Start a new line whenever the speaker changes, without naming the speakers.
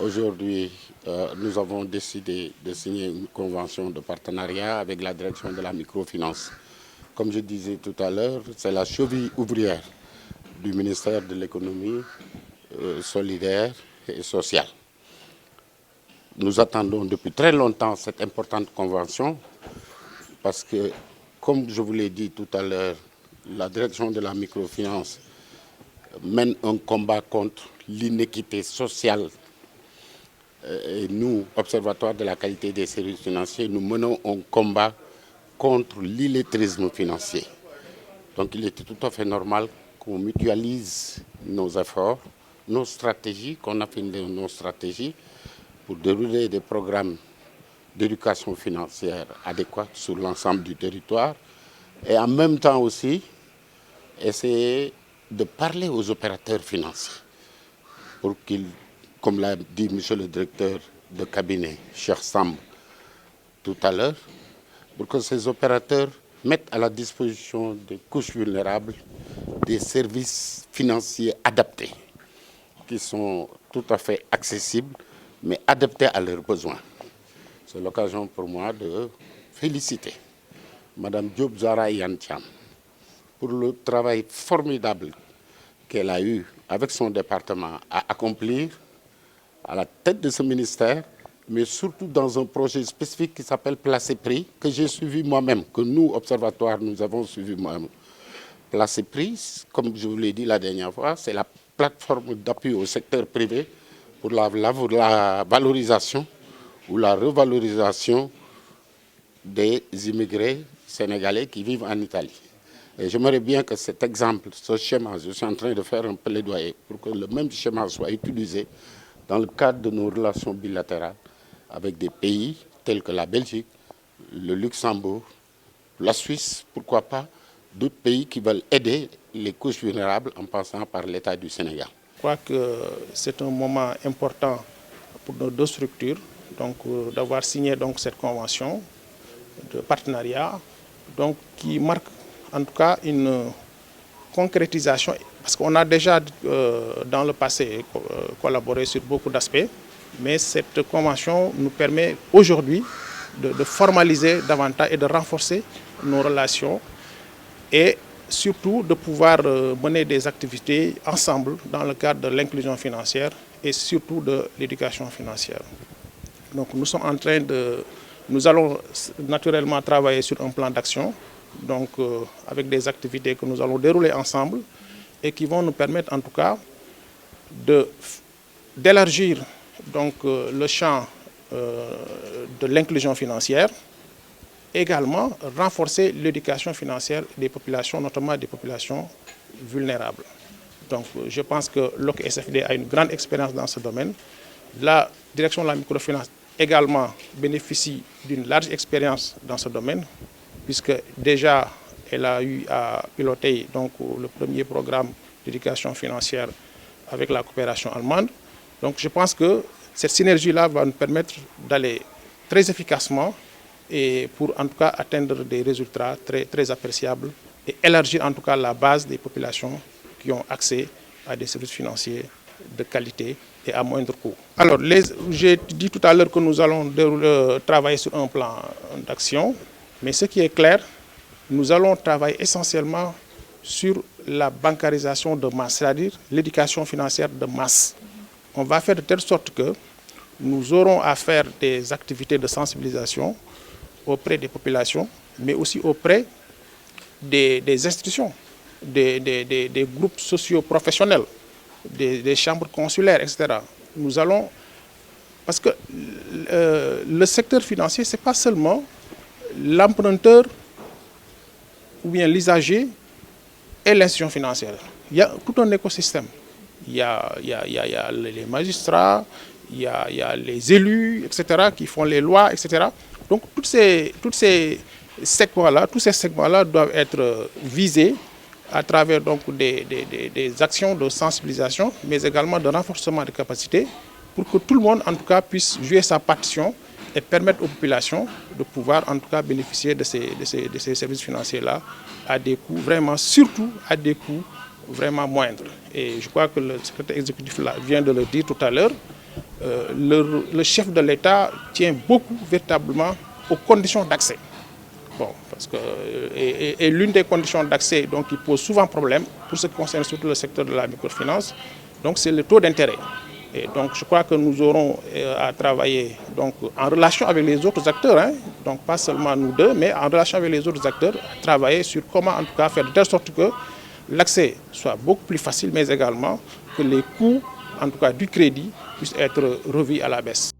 Aujourd'hui, nous avons décidé de signer une convention de partenariat avec la direction de la microfinance. Comme je disais tout à l'heure, c'est la cheville ouvrière du ministère de l'économie solidaire et sociale. Nous attendons depuis très longtemps cette importante convention parce que, comme je vous l'ai dit tout à l'heure, la direction de la microfinance mène un combat contre l'inéquité sociale. Et nous, Observatoire de la qualité des services financiers, nous menons un combat contre l'illettrisme financier. Donc il était tout à fait normal qu'on mutualise nos efforts, nos stratégies, qu'on affine nos stratégies pour dérouler des programmes d'éducation financière adéquats sur l'ensemble du territoire et en même temps aussi essayer de parler aux opérateurs financiers pour qu'ils, comme l'a dit monsieur le directeur de cabinet, Cheikh Samb, tout à l'heure, pour que ces opérateurs mettent à la disposition des couches vulnérables des services financiers adaptés, qui sont tout à fait accessibles, mais adaptés à leurs besoins. C'est l'occasion pour moi de féliciter Madame Diop Zahra Iyane Thiam pour le travail formidable qu'elle a eu avec son département à accomplir à la tête de ce ministère, mais surtout dans un projet spécifique qui s'appelle Placer Prix, que j'ai suivi moi-même, que nous, Observatoire, nous avons suivi moi-même. Placer Prix, comme je vous l'ai dit la dernière fois, c'est la plateforme d'appui au secteur privé pour la valorisation ou la revalorisation des immigrés sénégalais qui vivent en Italie. Et j'aimerais bien que cet exemple, ce schéma, je suis en train de faire un plaidoyer pour que le même schéma soit utilisé dans le cadre de nos relations bilatérales avec des pays tels que la Belgique, le Luxembourg, la Suisse, pourquoi pas, d'autres pays qui veulent aider les couches vulnérables en passant par l'État du Sénégal.
Je crois que c'est un moment important pour nos deux structures d'avoir signé cette convention de partenariat qui marque en tout cas une concrétisation, parce qu'on a déjà dans le passé collaboré sur beaucoup d'aspects, mais cette convention nous permet aujourd'hui de formaliser davantage et de renforcer nos relations et surtout de pouvoir mener des activités ensemble dans le cadre de l'inclusion financière et surtout de l'éducation financière. Donc nous allons naturellement travailler sur un plan d'action, avec des activités que nous allons dérouler ensemble et qui vont nous permettre en tout cas d'élargir le champ de l'inclusion financière, également renforcer l'éducation financière des populations, notamment des populations vulnérables. Donc je pense que l'OCSFD a une grande expérience dans ce domaine. La direction de la microfinance également bénéficie d'une large expérience dans ce domaine, puisque déjà elle a eu à piloter le premier programme d'éducation financière avec la coopération allemande. Donc je pense que cette synergie-là va nous permettre d'aller très efficacement et pour en tout cas atteindre des résultats très appréciables et élargir en tout cas la base des populations qui ont accès à des services financiers de qualité et à moindre coût. Alors, j'ai dit tout à l'heure que nous allons travailler sur un plan d'action, mais ce qui est clair, nous allons travailler essentiellement sur la bancarisation de masse, c'est-à-dire l'éducation financière de masse. On va faire de telle sorte que nous aurons à faire des activités de sensibilisation auprès des populations, mais aussi auprès des institutions, des groupes socio-professionnels, des chambres consulaires, etc. Nous allons, parce que le secteur financier, ce n'est pas seulement l'emprunteur ou bien l'usager et l'institution financière. Il y a tout un écosystème. Il y a les magistrats, il y a les élus, etc., qui font les lois, etc. Donc tous ces segments-là doivent être visés à travers des actions de sensibilisation, mais également de renforcement des capacités, pour que tout le monde, en tout cas, puisse jouer sa partition et permettre aux populations de pouvoir, en tout cas, bénéficier de ces services financiers-là à des coûts vraiment, surtout à des coûts vraiment moindres. Et je crois que le secrétaire exécutif vient de le dire tout à l'heure, le chef de l'État tient beaucoup véritablement aux conditions d'accès. Bon, parce que et l'une des conditions d'accès qui pose souvent problème pour ce qui concerne surtout le secteur de la microfinance, c'est le taux d'intérêt. Et donc je crois que nous aurons à travailler en relation avec les autres acteurs, donc pas seulement nous deux, mais en relation avec les autres acteurs, travailler sur comment en tout cas faire de telle sorte que l'accès soit beaucoup plus facile, mais également que les coûts en tout cas du crédit puissent être revus à la baisse.